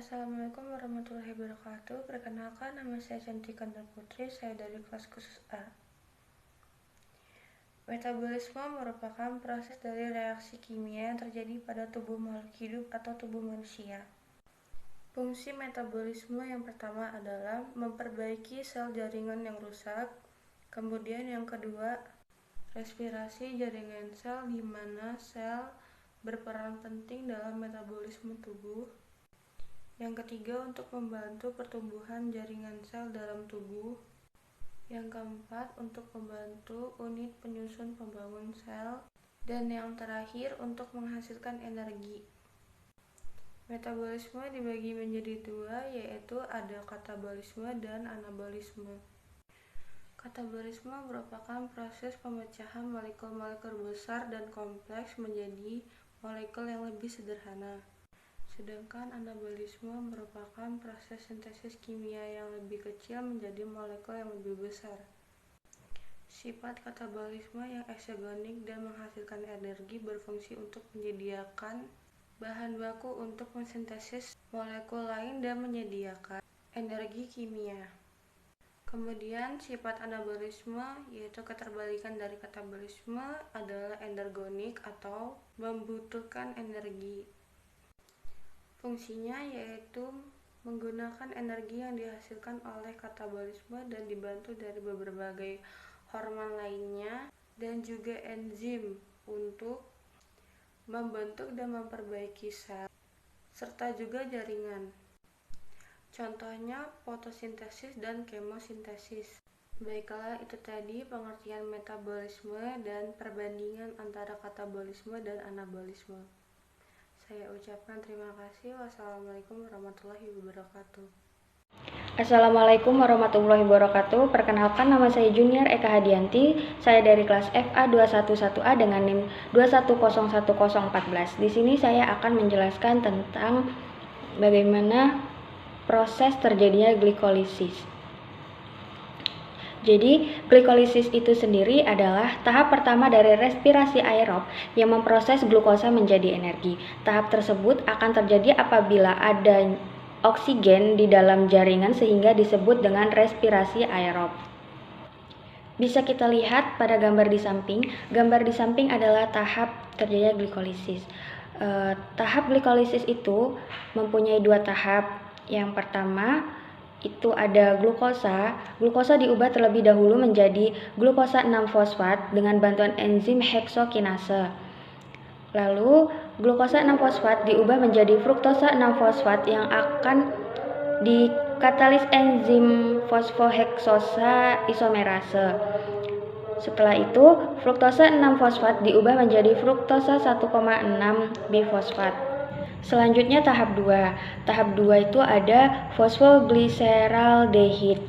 Assalamualaikum warahmatullahi wabarakatuh. Perkenalkan, nama saya Cantika Putri, saya dari kelas khusus A. Metabolisme merupakan proses dari reaksi kimia yang terjadi pada tubuh makhluk hidup atau tubuh manusia. Fungsi metabolisme yang pertama adalah memperbaiki sel jaringan yang rusak. Kemudian yang kedua, respirasi jaringan sel, di mana sel berperan penting dalam metabolisme tubuh. Yang ketiga, untuk membantu pertumbuhan jaringan sel dalam tubuh. Yang keempat, untuk membantu unit penyusun pembangun sel. Dan yang terakhir, untuk menghasilkan energi. Metabolisme dibagi menjadi dua, yaitu ada katabolisme dan anabolisme. Katabolisme merupakan proses pemecahan molekul-molekul besar dan kompleks menjadi molekul yang lebih sederhana. Sedangkan anabolisme merupakan proses sintesis kimia yang lebih kecil menjadi molekul yang lebih besar. Sifat katabolisme yang eksogenik dan menghasilkan energi berfungsi untuk menyediakan bahan baku untuk mensintesis molekul lain dan menyediakan energi kimia. Kemudian sifat anabolisme, yaitu keterbalikan dari katabolisme, adalah endergonik atau membutuhkan energi. Fungsinya yaitu menggunakan energi yang dihasilkan oleh katabolisme dan dibantu dari berbagai hormon lainnya dan juga enzim untuk membentuk dan memperbaiki sel serta juga jaringan. Contohnya fotosintesis dan kemosintesis. Baiklah, itu tadi pengertian metabolisme dan perbandingan antara katabolisme dan anabolisme. Saya ucapkan terima kasih. Wassalamualaikum warahmatullahi wabarakatuh. Assalamualaikum warahmatullahi wabarakatuh. Perkenalkan, nama saya Junior Eka Hadianti. Saya dari kelas FA 211A dengan NIM 2101014. Di sini saya akan menjelaskan tentang bagaimana proses terjadinya glikolisis. Jadi, glikolisis itu sendiri adalah tahap pertama dari respirasi aerob yang memproses glukosa menjadi energi. Tahap tersebut akan terjadi apabila ada oksigen di dalam jaringan sehingga disebut dengan respirasi aerob. Bisa kita lihat pada gambar di samping. Gambar di samping adalah tahap terjadinya glikolisis. Tahap glikolisis itu mempunyai dua tahap. Yang pertama itu ada glukosa. Glukosa diubah terlebih dahulu menjadi glukosa 6-fosfat dengan bantuan enzim heksokinase. Lalu glukosa 6-fosfat diubah menjadi fruktosa 6-fosfat yang akan dikatalis enzim fosfoheksosa isomerase. Setelah itu, fruktosa 6-fosfat diubah menjadi fruktosa 1,6-bifosfat. Selanjutnya tahap 2. Tahap 2 itu ada fosfogliseraldehid.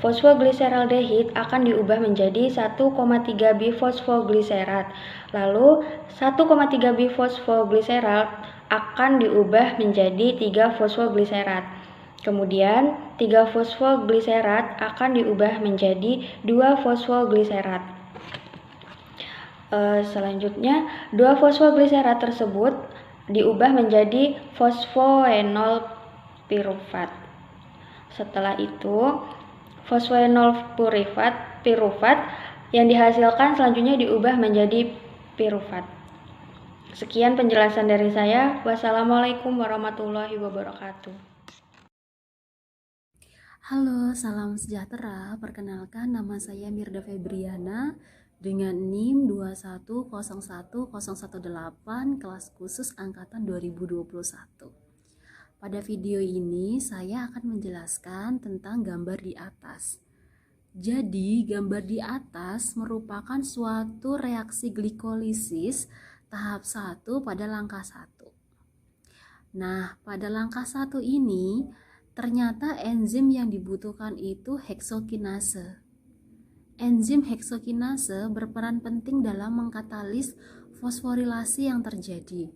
Fosfogliseraldehid akan diubah menjadi 1,3-bifosfogliserat. Lalu 1,3-bifosfogliserat akan diubah menjadi 3-fosfogliserat. Kemudian 3-fosfogliserat akan diubah menjadi 2-fosfogliserat. Selanjutnya 2-fosfogliserat tersebut diubah menjadi fosfoenol pirufat. Setelah itu fosfoenol pirufat yang dihasilkan selanjutnya diubah menjadi pirufat. Sekian penjelasan dari saya. Wassalamualaikum warahmatullahi wabarakatuh. Halo, salam sejahtera. Perkenalkan, nama saya Mirda Febriana dengan NIM 2101018 kelas khusus angkatan 2021. Pada video ini saya akan menjelaskan tentang gambar di atas. Jadi, gambar di atas merupakan suatu reaksi glikolisis tahap 1 pada langkah 1. Nah, pada langkah 1 ini ternyata enzim yang dibutuhkan itu heksokinase. Enzim heksokinase berperan penting dalam mengkatalis fosforilasi yang terjadi.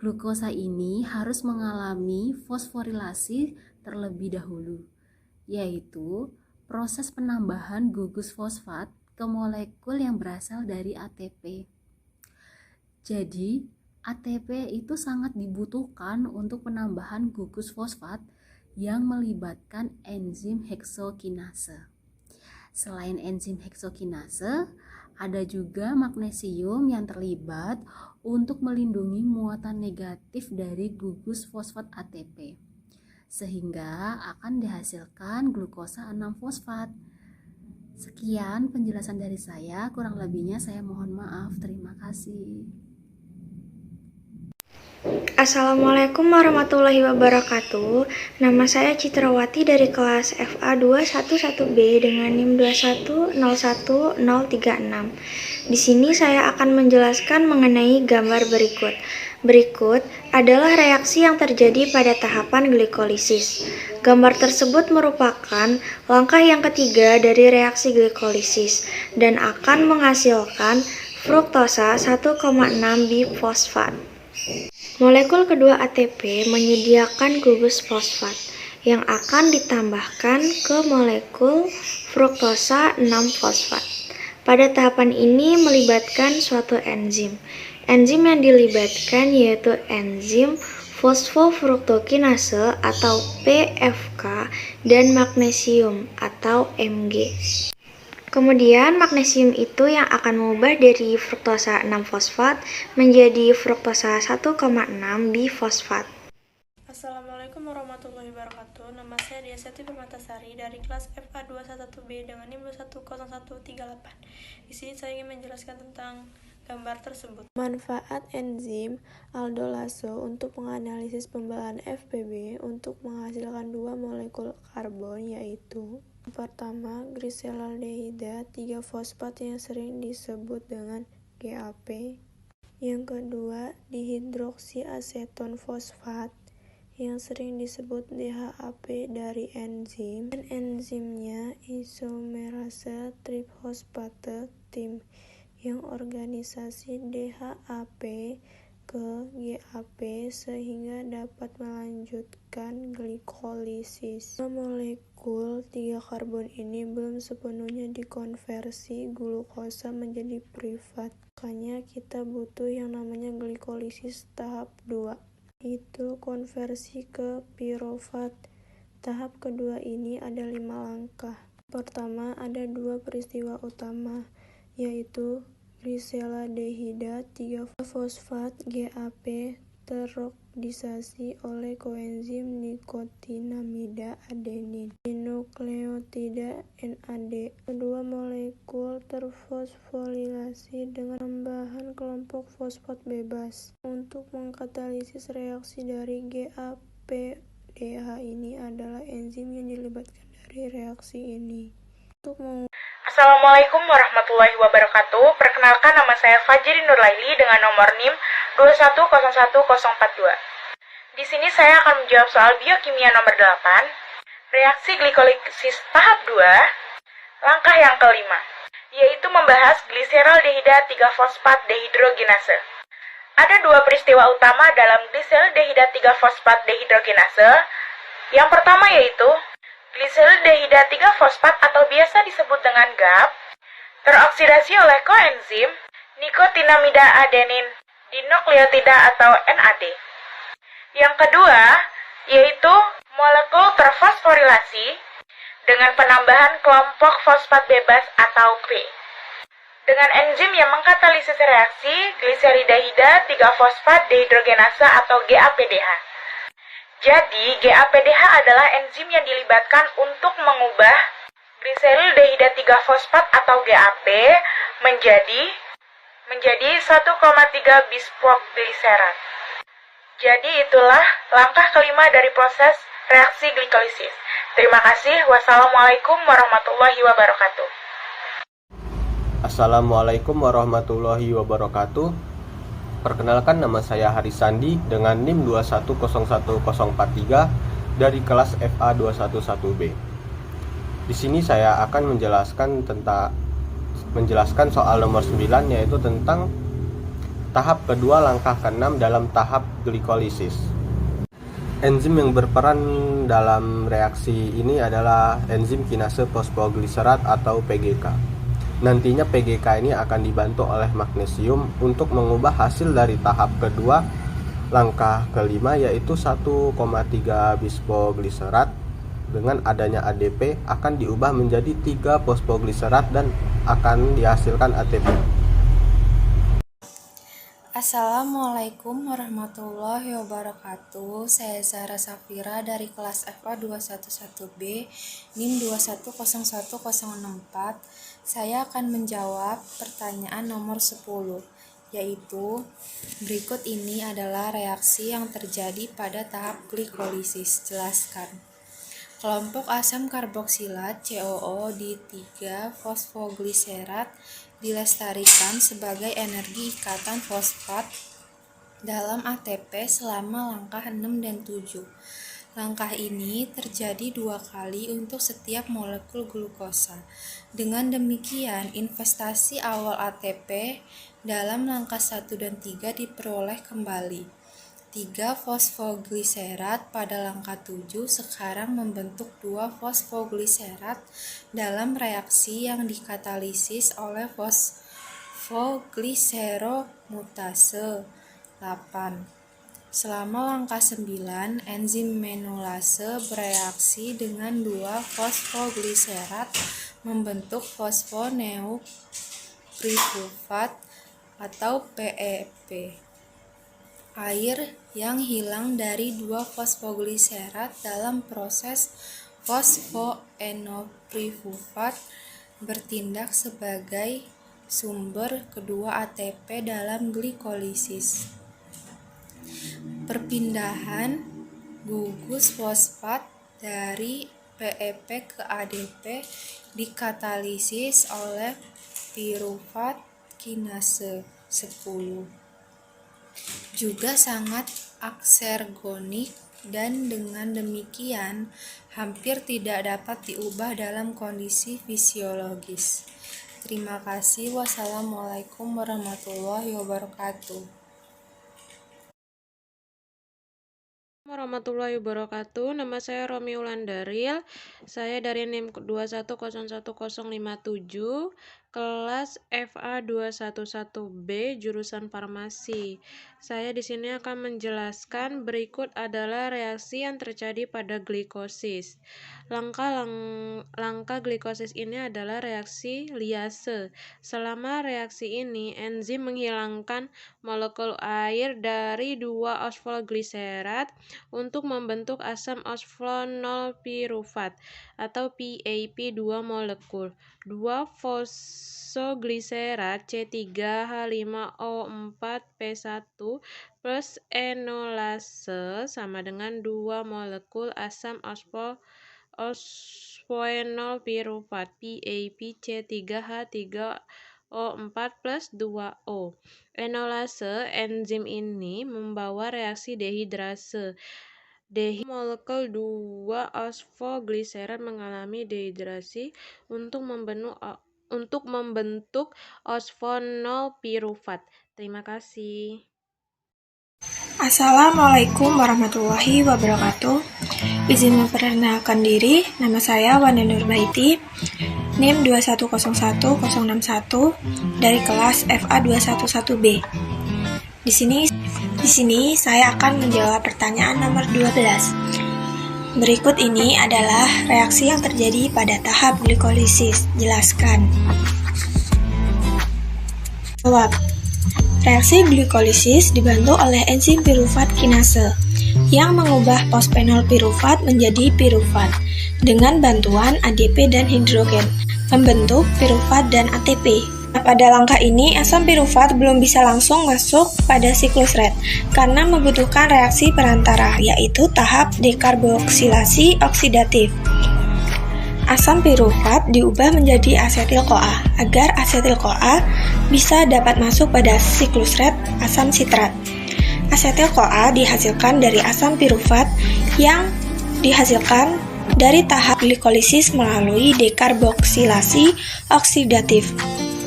Glukosa ini harus mengalami fosforilasi terlebih dahulu, yaitu proses penambahan gugus fosfat ke molekul yang berasal dari ATP. Jadi, ATP itu sangat dibutuhkan untuk penambahan gugus fosfat yang melibatkan enzim heksokinase. Selain enzim heksokinase, ada juga magnesium yang terlibat untuk melindungi muatan negatif dari gugus fosfat ATP, sehingga akan dihasilkan glukosa 6-fosfat. Sekian penjelasan dari saya, kurang lebihnya saya mohon maaf. Terima kasih. Assalamualaikum warahmatullahi wabarakatuh. Nama saya Citrawati dari kelas FA 211B dengan NIM 2101036. Di sini saya akan menjelaskan mengenai gambar berikut. Berikut adalah reaksi yang terjadi pada tahapan glikolisis. Gambar tersebut merupakan langkah yang ketiga dari reaksi glikolisis dan akan menghasilkan fruktosa 1,6 bifosfat. Molekul kedua ATP menyediakan gugus fosfat yang akan ditambahkan ke molekul fruktosa 6-fosfat. Pada tahapan ini melibatkan suatu enzim. Enzim yang dilibatkan yaitu enzim fosfofruktokinase atau PFK dan magnesium atau Mg. Kemudian magnesium itu yang akan mengubah dari fruktosa 6-fosfat menjadi fruktosa 1,6 bifosfat. Assalamualaikum warahmatullahi wabarakatuh. Nama saya Diasyati Permatasari dari kelas FA 211B dengan NIM 2101138. Di sini saya ingin menjelaskan tentang gambar tersebut. Manfaat enzim aldolase untuk menganalisis pembelaan FPB untuk menghasilkan dua molekul karbon, yaitu pertama, gliseraldehida 3-fosfat yang sering disebut dengan GAP. Yang kedua, dihidroksiaseton fosfat yang sering disebut DHAP dari enzim. Dan enzimnya isomerase trifosfate TIM yang organisasi DHAP ke GAP sehingga dapat melanjutkan glikolisis. Molekul 3 karbon ini belum sepenuhnya dikonversi glukosa menjadi privat. Makanya kita butuh yang namanya glikolisis tahap 2. Itu konversi ke pirofat. Tahap kedua ini ada 5 langkah. Pertama, ada 2 peristiwa utama, yaitu gliseraldehida 3-fosfat GAP teroksidasi oleh koenzim nikotinamida adenin di nukleotida NAD. Kedua molekul terfosforilasi dengan tambahan kelompok fosfat bebas. Untuk mengkatalisis reaksi dari GAPDH ini adalah enzim yang dilibatkan dari reaksi ini. Assalamualaikum warahmatullahi wabarakatuh. Perkenalkan, nama saya Fajri Nurlaili dengan nomor NIM 2101042. Di sini saya akan menjawab soal biokimia nomor 8, reaksi glikolisis tahap 2, langkah yang kelima, yaitu membahas gliseraldehida 3-fosfat dehidrogenase. Ada 2 peristiwa utama dalam gliseraldehida 3-fosfat dehidrogenase. Yang pertama yaitu gliseraldehida 3-fosfat atau biasa disebut dengan GAP teroksidasi oleh koenzim nikotinamida adenin di nukleotida atau NAD. Yang kedua yaitu molekul terfosforilasi dengan penambahan kelompok fosfat bebas atau P dengan enzim yang mengkatalisis reaksi gliseraldehida 3-fosfat dehidrogenase atau GAPDH. Jadi, GAPDH adalah enzim yang dilibatkan untuk mengubah gliseraldehida 3-fosfat atau GAP menjadi 1,3 bisfosfogliserat. Jadi, itulah langkah kelima dari proses reaksi glikolisis. Terima kasih. Wassalamualaikum warahmatullahi wabarakatuh. Assalamualaikum warahmatullahi wabarakatuh. Perkenalkan, nama saya Haris Sandi dengan NIM 2101043 dari kelas FA 211B. Di sini saya akan menjelaskan soal nomor 9, yaitu tentang tahap kedua langkah ke-6 dalam tahap glikolisis. Enzim yang berperan dalam reaksi ini adalah enzim kinase fosfogliserat atau PGK. Nantinya PGK ini akan dibantu oleh magnesium untuk mengubah hasil dari tahap kedua langkah kelima, yaitu 1,3 bisfosfogliserat dengan adanya ADP akan diubah menjadi 3 fosfogliserat dan akan dihasilkan ATP. Assalamualaikum warahmatullahi wabarakatuh. Saya Zahra Safira dari kelas FA 211B NIM 2101064. Saya akan menjawab pertanyaan nomor 10, yaitu berikut ini adalah reaksi yang terjadi pada tahap glikolisis. Jelaskan. Kelompok asam karboksilat COO di 3 fosfogliserat dilestarikan sebagai energi ikatan fosfat dalam ATP selama langkah 6 dan 7. Langkah ini terjadi 2 kali untuk setiap molekul glukosa. Dengan demikian, investasi awal ATP dalam langkah 1 dan 3 diperoleh kembali. 3 fosfogliserat pada langkah 7 sekarang membentuk 2 fosfogliserat dalam reaksi yang dikatalisis oleh fosfogliseromutase 8. Selama langkah 9, enzim menulase bereaksi dengan 2 fosfogliserat membentuk fosfoneoprifosfat atau PEP. Air yang hilang dari 2 fosfogliserat dalam proses fosfoenoprifosfat bertindak sebagai sumber kedua ATP dalam glikolisis. Perpindahan gugus fosfat dari PEP ke ADP dikatalisis oleh pirufat kinase 10. Juga sangat aksergonik dan dengan demikian hampir tidak dapat diubah dalam kondisi fisiologis. Terima kasih. Wassalamualaikum warahmatullahi wabarakatuh. Warahmatullahi wabarakatuh. Nama saya Romi Wulandaril. Saya dari NIM 2101057, kelas FA 211B jurusan farmasi. Saya di sini akan menjelaskan berikut adalah reaksi yang terjadi pada glikosis. Langkah glikosis ini adalah reaksi liase. Selama reaksi ini, enzim menghilangkan molekul air dari 2 fosfogliserat untuk membentuk asam osfonolpirufat atau PAP 2 molekul. 2 fosfogliserat C3H5O4P1 plus enolase sama dengan 2 molekul asam osfoenolpirufat PAP C3H3O4 plus 2O. Enolase enzim ini membawa reaksi dehidrase. Molekul 2 fosfogliserat mengalami dehidrasi untuk membentuk osfonolpirufat. Terima kasih. Assalamualaikum warahmatullahi wabarakatuh. Izin memperkenalkan diri, nama saya Wanda Nurbaiti, NIM 2101061 dari kelas FA 211B. Di sini saya akan menjawab pertanyaan nomor 12. Berikut ini adalah reaksi yang terjadi pada tahap glikolisis. Jelaskan. Jawab. Reaksi glikolisis dibantu oleh enzim pirufat kinase yang mengubah fosfenolpirufat menjadi pirufat dengan bantuan ADP dan hidrogen, membentuk pirufat dan ATP. Pada langkah ini, asam pirufat belum bisa langsung masuk pada siklus red karena membutuhkan reaksi perantara, yaitu tahap dekarboksilasi oksidatif. Asam pirufat diubah menjadi asetil-CoA agar asetil-CoA bisa dapat masuk pada siklus red asam sitrat. Asetil-CoA dihasilkan dari asam pirufat yang dihasilkan dari tahap glikolisis melalui dekarboksilasi oksidatif.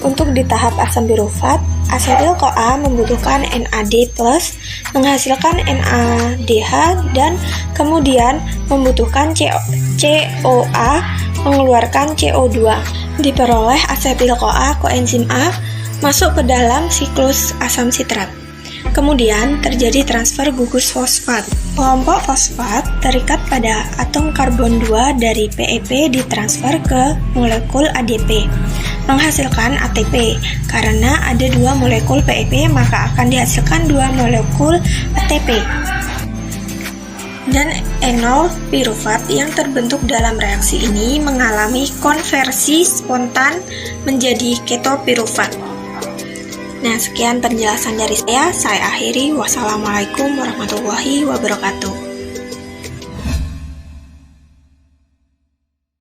Untuk di tahap asam pirufat, asetil-CoA membutuhkan NAD+, menghasilkan NADH, dan kemudian membutuhkan CoA mengeluarkan CO2. Diperoleh asetil-CoA koenzim A masuk ke dalam siklus asam sitrat. Kemudian terjadi transfer gugus fosfat. Kelompok fosfat terikat pada atom karbon 2 dari PEP ditransfer ke molekul ADP, menghasilkan ATP. Karena ada 2 molekul PEP, maka akan dihasilkan 2 molekul ATP. Dan enol pirufat yang terbentuk dalam reaksi ini mengalami konversi spontan menjadi ketopirufat. Nah, sekian penjelasan dari saya akhiri. Wassalamualaikum warahmatullahi wabarakatuh.